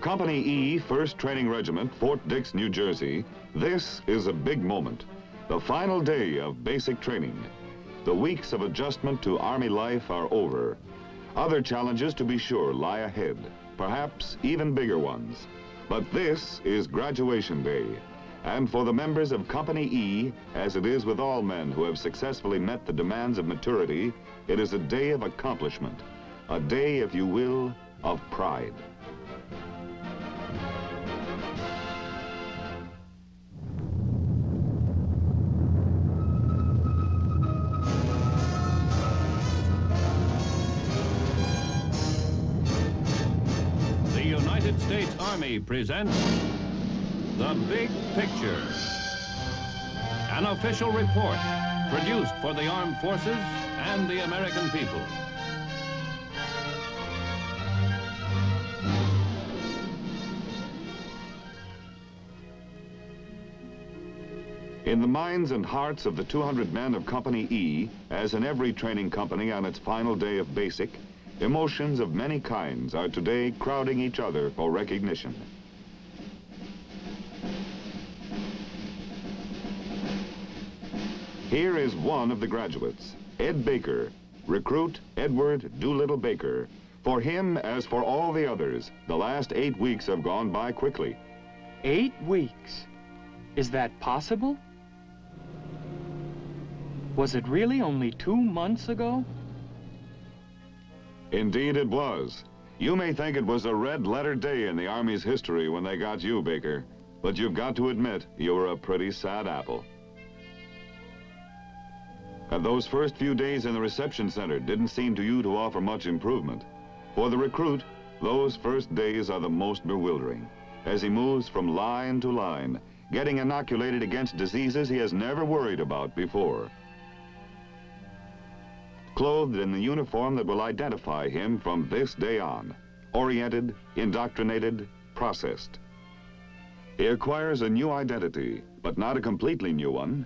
Company E, 1st Training Regiment, Fort Dix, New Jersey, this is a big moment. The final day of basic training. The weeks of adjustment to Army life are over. Other challenges, to be sure, lie ahead, perhaps even bigger ones. But this is graduation day. And for the members of Company E, as it is with all men who have successfully met the demands of maturity, it is a day of accomplishment. A day, if you will, of pride. The United States Army presents The Big Picture, an official report produced for the armed forces and the American people. In the minds and hearts of the 200 men of Company E, as in every training company on its final day of basic, emotions of many kinds are today crowding each other for recognition. Here is one of the graduates, Ed Baker, recruit Edward Doolittle Baker. For him, as for all the others, the last 8 weeks have gone by quickly. 8 weeks? Is that possible? Was it really only 2 months ago? Indeed it was. You may think it was a red-letter day in the Army's history when they got you, Baker, but you've got to admit you were a pretty sad apple. And those first few days in the reception center didn't seem to you to offer much improvement. For the recruit, those first days are the most bewildering, as he moves from line to line, getting inoculated against diseases he has never worried about before. Clothed in the uniform that will identify him from this day on, oriented, indoctrinated, processed. He acquires a new identity, but not a completely new one.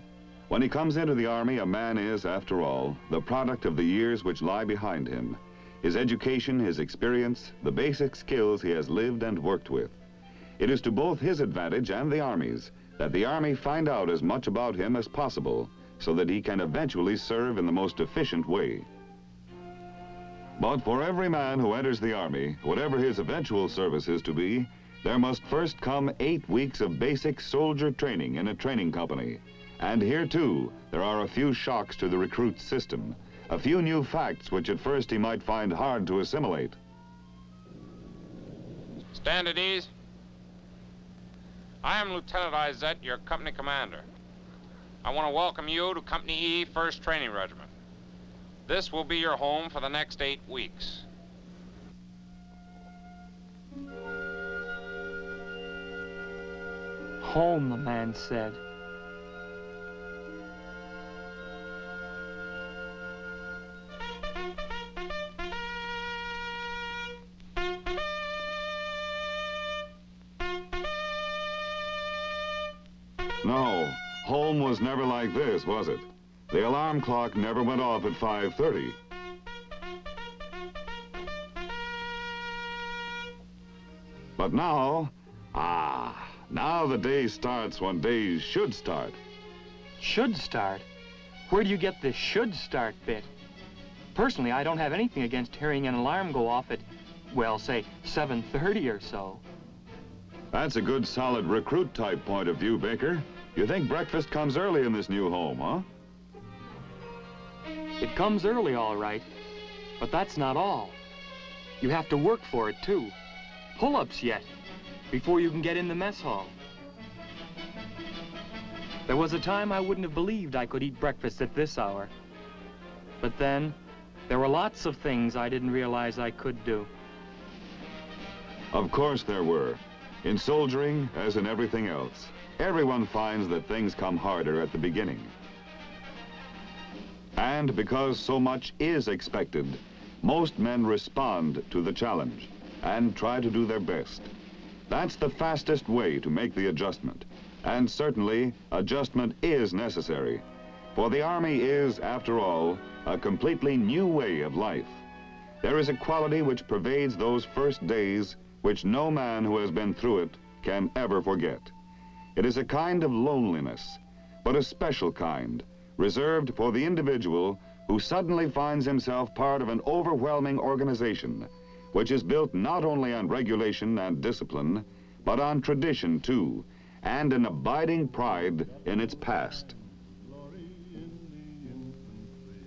When he comes into the Army, a man is, after all, the product of the years which lie behind him. His education, his experience, the basic skills he has lived and worked with. It is to both his advantage and the Army's that the Army find out as much about him as possible so that he can eventually serve in the most efficient way. But for every man who enters the Army, whatever his eventual service is to be, there must first come 8 weeks of basic soldier training in a training company. And here, too, there are a few shocks to the recruit's system, a few new facts which at first he might find hard to assimilate. Stand at ease. I am Lieutenant Izett, your company commander. I want to welcome you to Company E, 1st Training Regiment. This will be your home for the next 8 weeks. Home, the man said. No, home was never like this, was it? The alarm clock never went off at 5:30. But now, now the day starts when days should start. Should start? Where do you get the should start bit? Personally, I don't have anything against hearing an alarm go off at, well, say, 7:30 or so. That's a good, solid recruit-type point of view, Baker. You think breakfast comes early in this new home, huh? It comes early, all right, but that's not all. You have to work for it, too. Pull-ups yet, before you can get in the mess hall. There was a time I wouldn't have believed I could eat breakfast at this hour. But then, there were lots of things I didn't realize I could do. Of course there were. In soldiering, as in everything else, everyone finds that things come harder at the beginning. And because so much is expected, most men respond to the challenge and try to do their best. That's the fastest way to make the adjustment. And certainly, adjustment is necessary. For the Army is, after all, a completely new way of life. There is a quality which pervades those first days which no man who has been through it can ever forget. It is a kind of loneliness, but a special kind, reserved for the individual who suddenly finds himself part of an overwhelming organization, which is built not only on regulation and discipline, but on tradition too, and an abiding pride in its past. Glory in the infantry.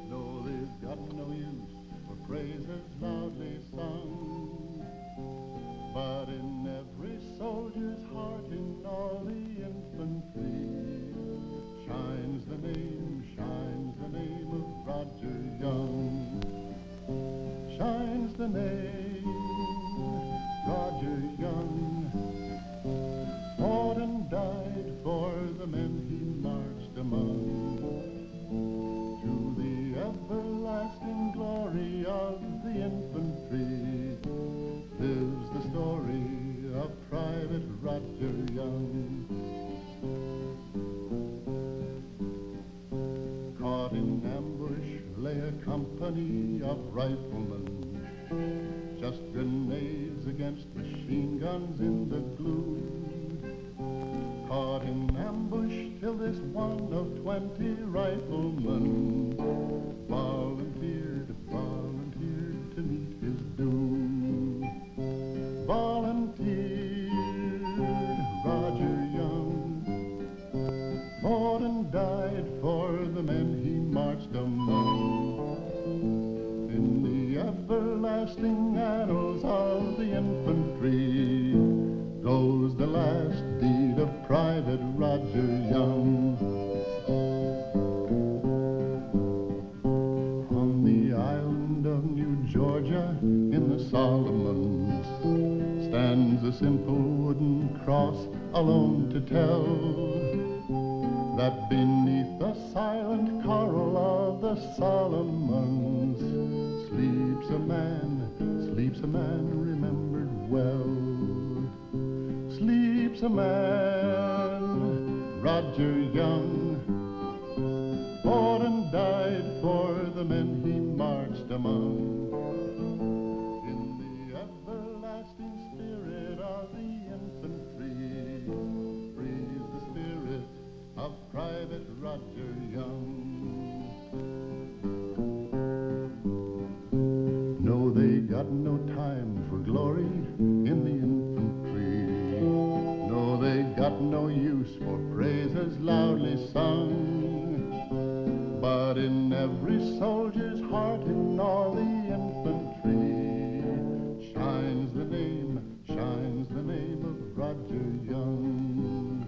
No, they've got no use for praises loudly sung, but in every soldier's heart in all the infantry shines the name of Roger Young. Shines the name, Roger Young, fought and died for the men he marched among. To the everlasting glory of the infantry lives the story of Private Roger Young. Caught in ambush lay a company of riflemen, just grenades against machine guns in the gloom. Caught in ambush till this one of 20 riflemen volunteered to meet his doom. Volunteered, Roger Young, fought and died for the men he marched among. In the everlasting annals of the infantry goes the last deed of Private Roger Young. On the island of New Georgia in the Solomons stands a simple wooden cross alone to tell that beneath the silent coral of the Solomons sleeps a man remembered well. Sleeps a man, Roger Young, fought and died for the men he marched among. In the everlasting spirit of the infantry breathes the spirit of Private Roger Young. No, they got no time for glory in the infantry. No, they got no use for praises loudly sung. But in every soldier's heart in all the infantry shines the name of Roger Young.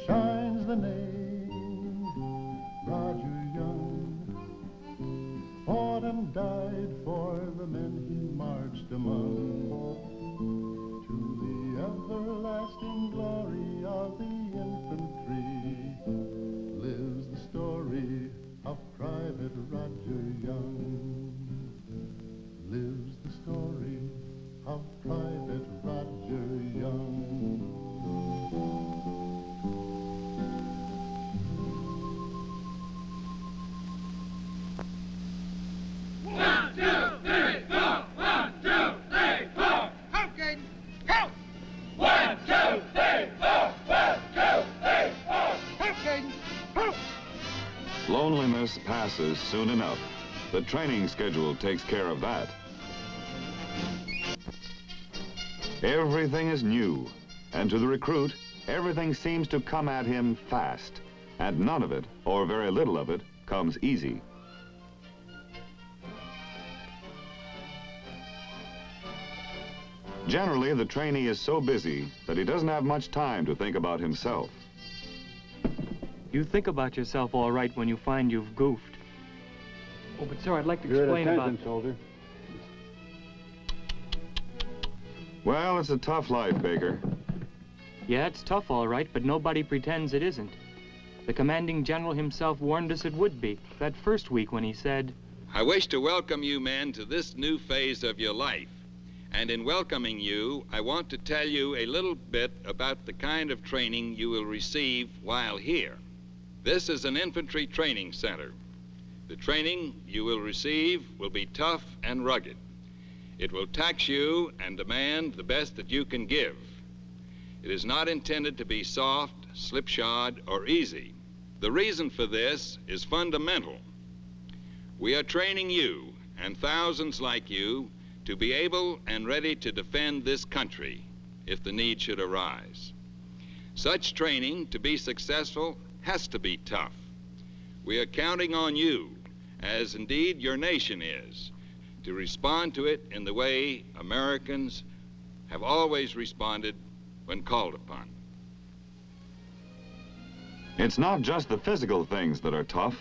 Shines the name, Roger Young, fought and died for the men he marched among. To the everlasting glory of the infantry lives the story of Private Roger Young. Lives the story of Private Roger Young. Loneliness passes soon enough. The training schedule takes care of that. Everything is new, and to the recruit, everything seems to come at him fast, and none of it, or very little of it, comes easy. Generally, the trainee is so busy that he doesn't have much time to think about himself. You think about yourself all right when you find you've goofed. Oh, but sir, I'd like to explain about... soldier. Well, it's a tough life, Baker. Yeah, it's tough, all right, but nobody pretends it isn't. The commanding general himself warned us it would be, that first week when he said, I wish to welcome you men to this new phase of your life. And in welcoming you, I want to tell you a little bit about the kind of training you will receive while here. This is an infantry training center. The training you will receive will be tough and rugged. It will tax you and demand the best that you can give. It is not intended to be soft, slipshod, or easy. The reason for this is fundamental. We are training you and thousands like you to be able and ready to defend this country if the need should arise. Such training, to be successful, has to be tough. We are counting on you, as indeed your nation is, to respond to it in the way Americans have always responded when called upon. It's not just the physical things that are tough.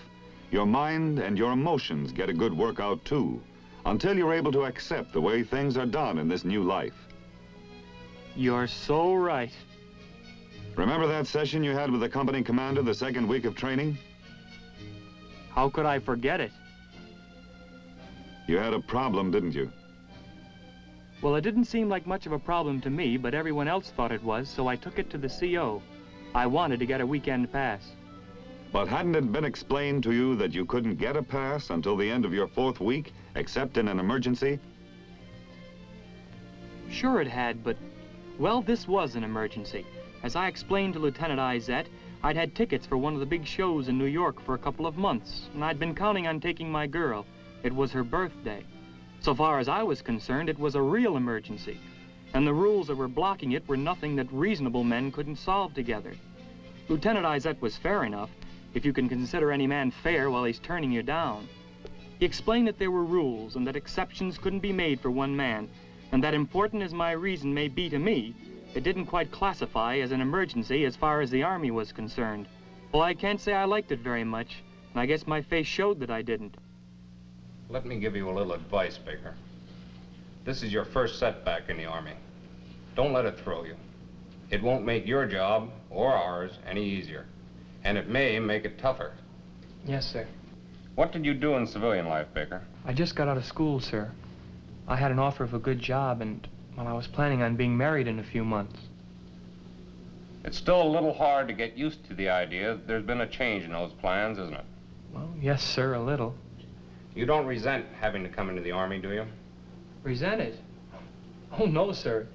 Your mind and your emotions get a good workout too, until you're able to accept the way things are done in this new life. You're so right. Remember that session you had with the company commander the second week of training? How could I forget it? You had a problem, didn't you? Well, it didn't seem like much of a problem to me, but everyone else thought it was, so I took it to the CO. I wanted to get a weekend pass. But hadn't it been explained to you that you couldn't get a pass until the end of your 4th week, except in an emergency? Sure it had, but, well, this was an emergency. As I explained to Lieutenant Izette, I'd had tickets for one of the big shows in New York for a couple of months, and I'd been counting on taking my girl. It was her birthday. So far as I was concerned, it was a real emergency, and the rules that were blocking it were nothing that reasonable men couldn't solve together. Lieutenant Izette was fair enough, if you can consider any man fair while he's turning you down. He explained that there were rules and that exceptions couldn't be made for one man, and that important as my reason may be to me, it didn't quite classify as an emergency as far as the Army was concerned. Well, I can't say I liked it very much, and I guess my face showed that I didn't. Let me give you a little advice, Baker. This is your first setback in the Army. Don't let it throw you. It won't make your job, or ours, any easier. And it may make it tougher. Yes, sir. What did you do in civilian life, Baker? I just got out of school, sir. I had an offer of a good job, and, well, I was planning on being married in a few months. It's still a little hard to get used to the idea that there's been a change in those plans, isn't it? Well, yes, sir, a little. You don't resent having to come into the Army, do you? Resent it? Oh, no, sir.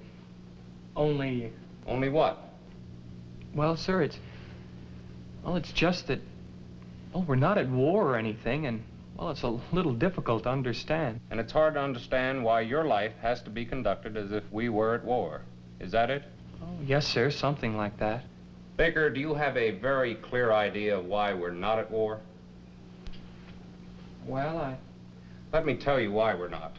Only... Only what? Well, sir, it's just that, well, we're not at war or anything, and, well, it's a little difficult to understand. And it's hard to understand why your life has to be conducted as if we were at war. Is that it? Oh, yes, sir, something like that. Baker, do you have a very clear idea of why we're not at war? Well, Let me tell you why we're not.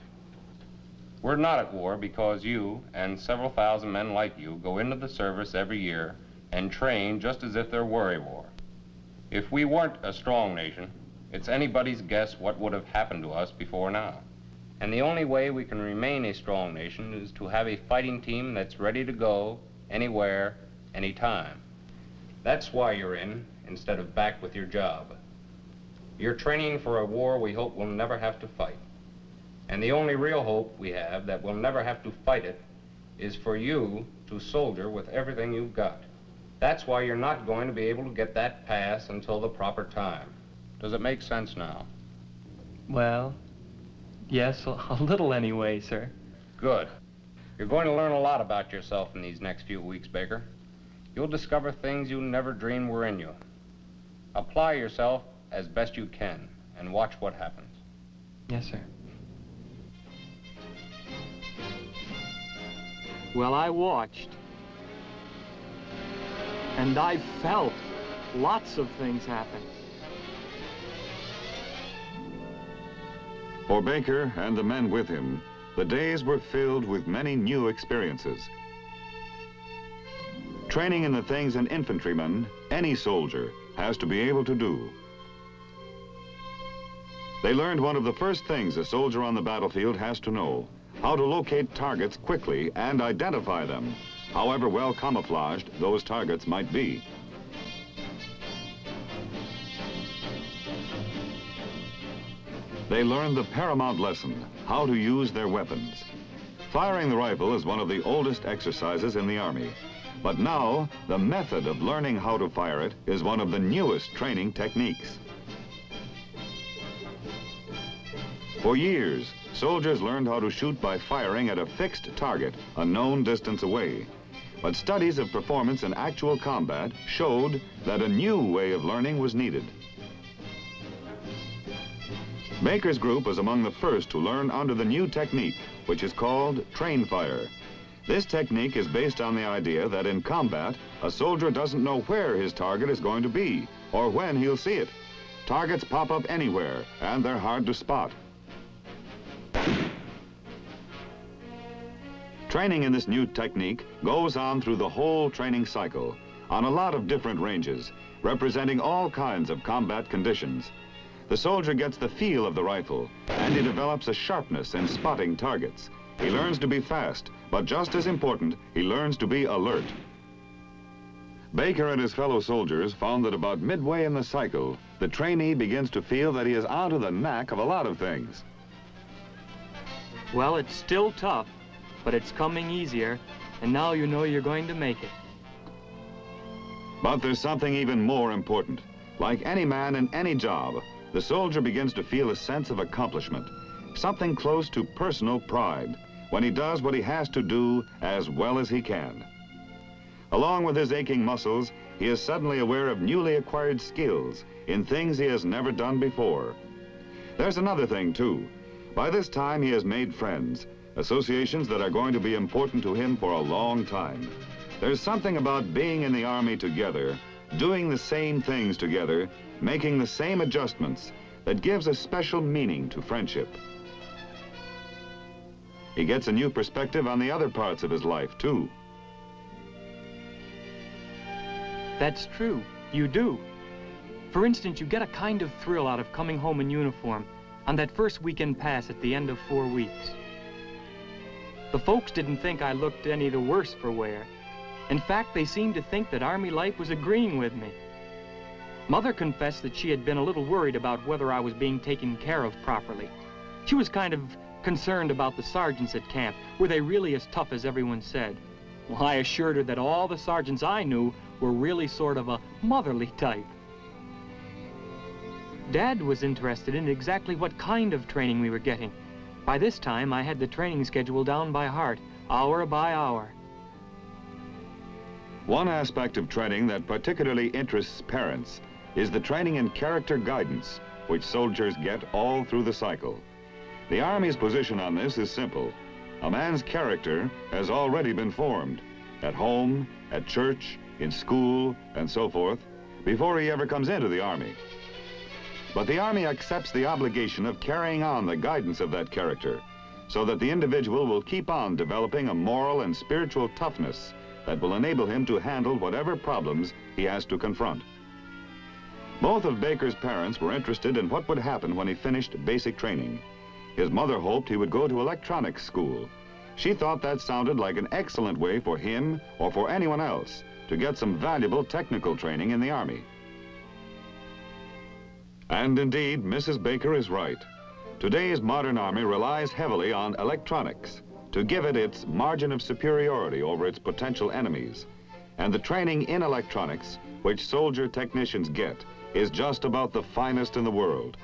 We're not at war because you and several thousand men like you go into the service every year and train just as if there were a war. If we weren't a strong nation, it's anybody's guess what would have happened to us before now. And the only way we can remain a strong nation is to have a fighting team that's ready to go anywhere, anytime. That's why you're in instead of back with your job. You're training for a war we hope we'll never have to fight. And the only real hope we have that we'll never have to fight it is for you to soldier with everything you've got. That's why you're not going to be able to get that pass until the proper time. Does it make sense now? well, yes, a little anyway, sir. Good. You're going to learn a lot about yourself in these next few weeks, Baker. You'll discover things you never dreamed were in you. Apply yourself as best you can and watch what happens. Yes, sir. Well, I watched. And I felt lots of things happen. For Baker and the men with him, the days were filled with many new experiences. Training in the things an infantryman, any soldier, has to be able to do. They learned one of the first things a soldier on the battlefield has to know: how to locate targets quickly and identify them, however well camouflaged those targets might be. They learned the paramount lesson: how to use their weapons. Firing the rifle is one of the oldest exercises in the Army, but now the method of learning how to fire it is one of the newest training techniques. For years, soldiers learned how to shoot by firing at a fixed target a known distance away. But studies of performance in actual combat showed that a new way of learning was needed. Baker's group was among the first to learn under the new technique, which is called train fire. This technique is based on the idea that in combat, a soldier doesn't know where his target is going to be or when he'll see it. Targets pop up anywhere, and they're hard to spot. Training in this new technique goes on through the whole training cycle, on a lot of different ranges, representing all kinds of combat conditions. The soldier gets the feel of the rifle, and he develops a sharpness in spotting targets. He learns to be fast, but just as important, he learns to be alert. Baker and his fellow soldiers found that about midway in the cycle, the trainee begins to feel that he is onto the knack of a lot of things. Well, it's still tough, but it's coming easier, and now you know you're going to make it. But there's something even more important. Like any man in any job, the soldier begins to feel a sense of accomplishment, something close to personal pride, when he does what he has to do as well as he can. Along with his aching muscles, he is suddenly aware of newly acquired skills in things he has never done before. There's another thing, too. By this time, he has made friends, associations that are going to be important to him for a long time. There's something about being in the Army together, doing the same things together, making the same adjustments, that gives a special meaning to friendship. He gets a new perspective on the other parts of his life, too. That's true, you do. For instance, you get a kind of thrill out of coming home in uniform on that first weekend pass at the end of 4 weeks. The folks didn't think I looked any the worse for wear. In fact, they seemed to think that Army life was agreeing with me. Mother confessed that she had been a little worried about whether I was being taken care of properly. She was kind of concerned about the sergeants at camp. Were they really as tough as everyone said? Well, I assured her that all the sergeants I knew were really sort of a motherly type. Dad was interested in exactly what kind of training we were getting. By this time, I had the training schedule down by heart, hour by hour. One aspect of training that particularly interests parents is the training in character guidance, which soldiers get all through the cycle. The Army's position on this is simple. A man's character has already been formed, at home, at church, in school, and so forth, before he ever comes into the Army. But the Army accepts the obligation of carrying on the guidance of that character, so that the individual will keep on developing a moral and spiritual toughness that will enable him to handle whatever problems he has to confront. Both of Baker's parents were interested in what would happen when he finished basic training. His mother hoped he would go to electronics school. She thought that sounded like an excellent way for him or for anyone else to get some valuable technical training in the Army. And indeed, Mrs. Baker is right. Today's modern Army relies heavily on electronics to give it its margin of superiority over its potential enemies. And the training in electronics, which soldier technicians get, is just about the finest in the world.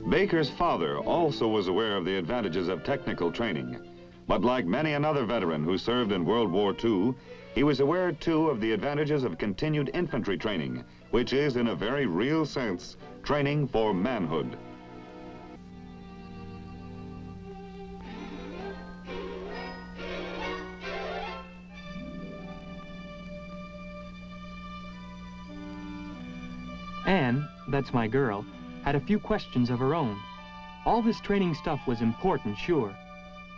Baker's father also was aware of the advantages of technical training, but like many another veteran who served in World War II, he was aware too of the advantages of continued infantry training, which is, in a very real sense, training for manhood. Anne, that's my girl, had a few questions of her own. All this training stuff was important, sure,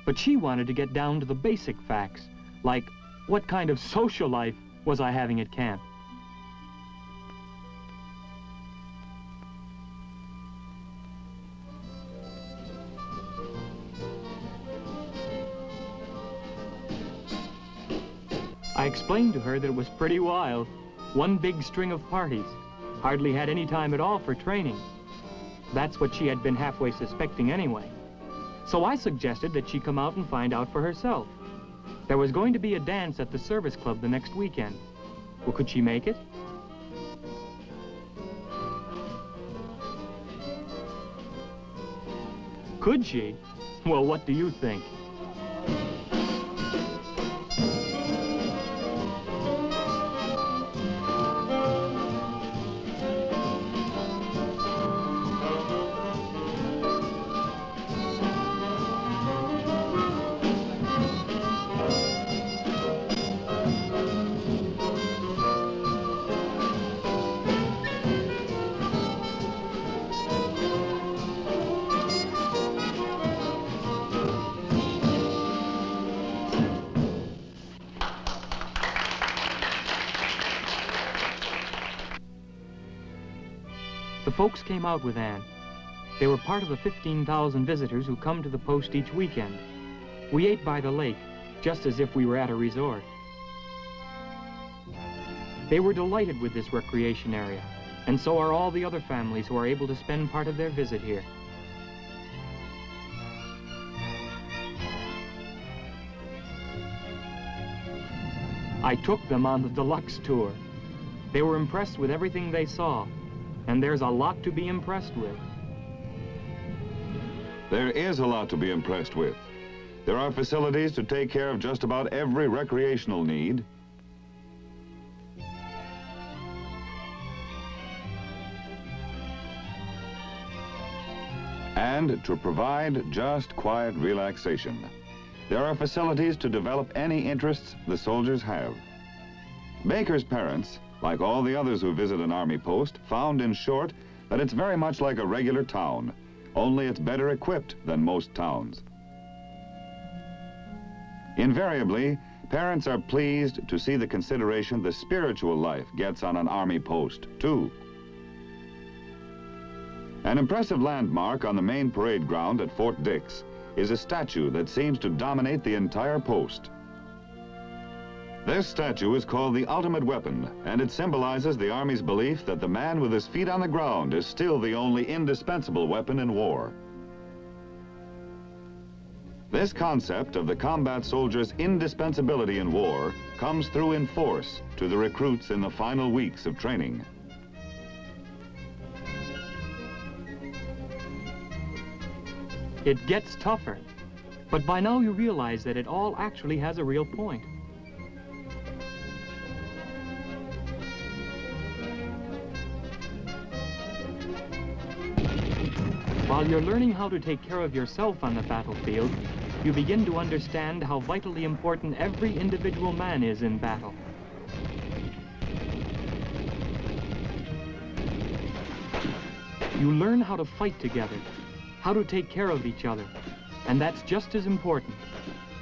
but she wanted to get down to the basic facts, like what kind of social life was I having at camp? I explained to her that it was pretty wild. One big string of parties. Hardly had any time at all for training. That's what she had been halfway suspecting anyway. So I suggested that she come out and find out for herself. There was going to be a dance at the service club the next weekend. Well, could she make it? Could she? Well, what do you think? The folks came out with Ann. They were part of the 15,000 visitors who come to the post each weekend. We ate by the lake, just as if we were at a resort. They were delighted with this recreation area, and so are all the other families who are able to spend part of their visit here. I took them on the deluxe tour. They were impressed with everything they saw. And there's a lot to be impressed with. There is a lot to be impressed with. There are facilities to take care of just about every recreational need. And to provide just quiet relaxation. There are facilities to develop any interests the soldiers have. Baker's parents, like all the others who visit an Army post, found, in short, that it's very much like a regular town, only it's better equipped than most towns. Invariably, parents are pleased to see the consideration the spiritual life gets on an Army post, too. An impressive landmark on the main parade ground at Fort Dix is a statue that seems to dominate the entire post. This statue is called the ultimate weapon, and it symbolizes the Army's belief that the man with his feet on the ground is still the only indispensable weapon in war. This concept of the combat soldier's indispensability in war comes through in force to the recruits in the final weeks of training. It gets tougher, but by now you realize that it all actually has a real point. While you're learning how to take care of yourself on the battlefield, you begin to understand how vitally important every individual man is in battle. You learn how to fight together, how to take care of each other, and that's just as important.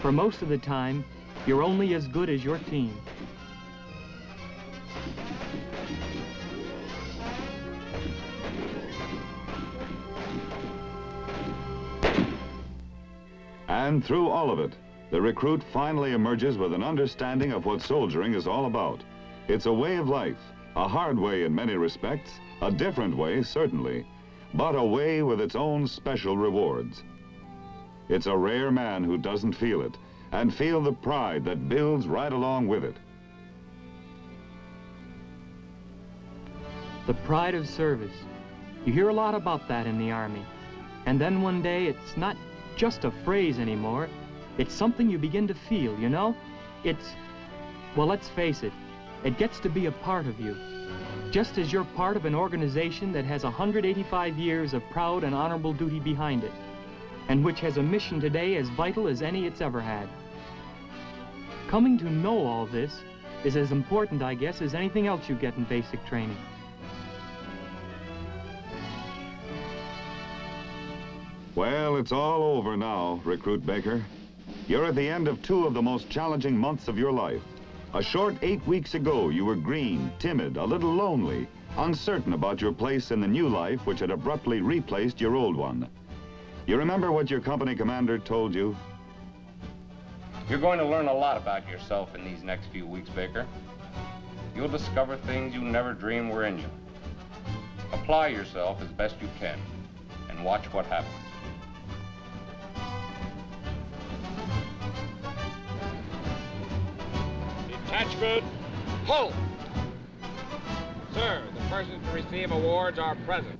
For most of the time, you're only as good as your team. And through all of it, the recruit finally emerges with an understanding of what soldiering is all about. It's a way of life, a hard way in many respects, a different way, certainly, but a way with its own special rewards. It's a rare man who doesn't feel it, and feel the pride that builds right along with it. The pride of service. You hear a lot about that in the Army. And then one day, it's not just a phrase anymore. It's something you begin to feel, you know? It's, well, let's face it, it gets to be a part of you. Just as you're part of an organization that has 185 years of proud and honorable duty behind it, and which has a mission today as vital as any it's ever had. Coming to know all this is as important, I guess, as anything else you get in basic training. Well, it's all over now, Recruit Baker. You're at the end of 2 of the most challenging months of your life. A short 8 weeks ago, you were green, timid, a little lonely, uncertain about your place in the new life which had abruptly replaced your old one. You remember what your company commander told you? You're going to learn a lot about yourself in these next few weeks, Baker. You'll discover things you never dreamed were in you. Apply yourself as best you can, and watch what happens. Detachment, halt! Sir, the persons to receive awards are present.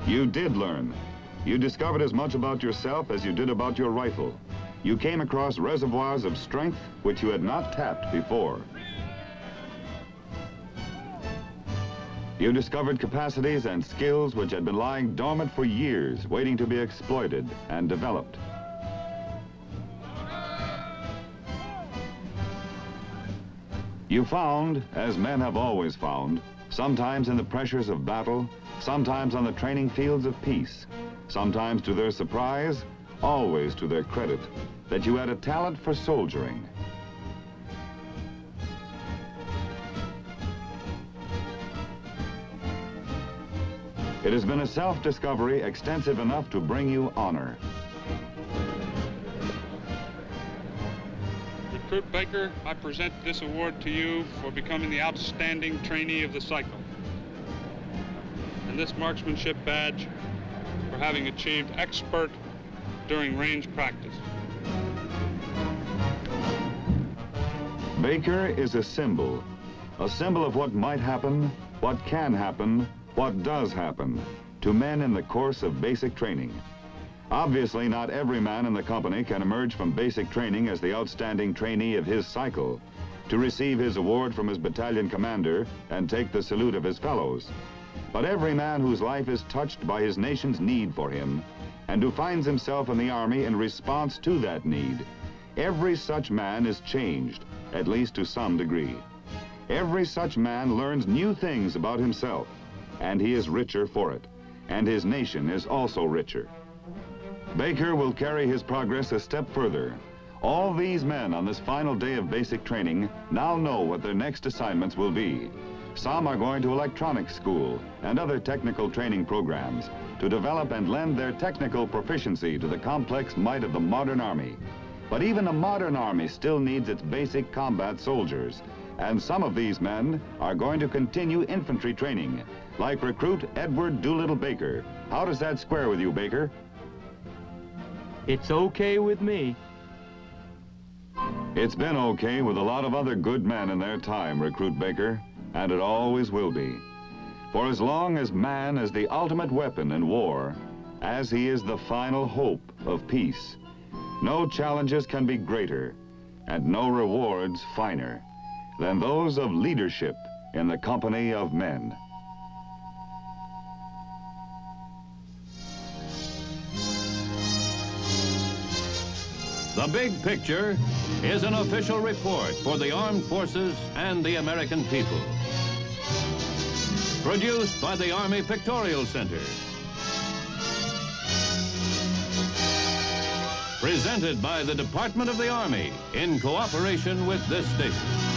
You did learn. you discovered as much about yourself as you did about your rifle. You came across reservoirs of strength which you had not tapped before. You discovered capacities and skills which had been lying dormant for years, waiting to be exploited and developed. You found, as men have always found, sometimes in the pressures of battle, sometimes on the training fields of peace, sometimes to their surprise, always to their credit, that you had a talent for soldiering. It has been a self-discovery extensive enough to bring you honor. Recruit Baker, I present this award to you for becoming the outstanding trainee of the cycle, and this marksmanship badge for having achieved expert during range practice. Baker is a symbol of what might happen, what can happen, what does happen to men in the course of basic training. Obviously, not every man in the company can emerge from basic training as the outstanding trainee of his cycle, to receive his award from his battalion commander and take the salute of his fellows. But every man whose life is touched by his nation's need for him, and who finds himself in the Army in response to that need, every such man is changed, at least to some degree. Every such man learns new things about himself, and he is richer for it, and his nation is also richer. Baker will carry his progress a step further. All these men on this final day of basic training now know what their next assignments will be. Some are going to electronics school and other technical training programs to develop and lend their technical proficiency to the complex might of the modern Army. But even a modern Army still needs its basic combat soldiers, and some of these men are going to continue infantry training, like recruit Edward Doolittle Baker. How does that square with you, Baker? It's okay with me. It's been okay with a lot of other good men in their time, Recruit Baker, and it always will be. For as long as man is the ultimate weapon in war, as he is the final hope of peace, no challenges can be greater and no rewards finer than those of leadership in the company of men. The Big Picture is an official report for the armed forces and the American people. Produced by the Army Pictorial Center. Presented by the Department of the Army in cooperation with this station.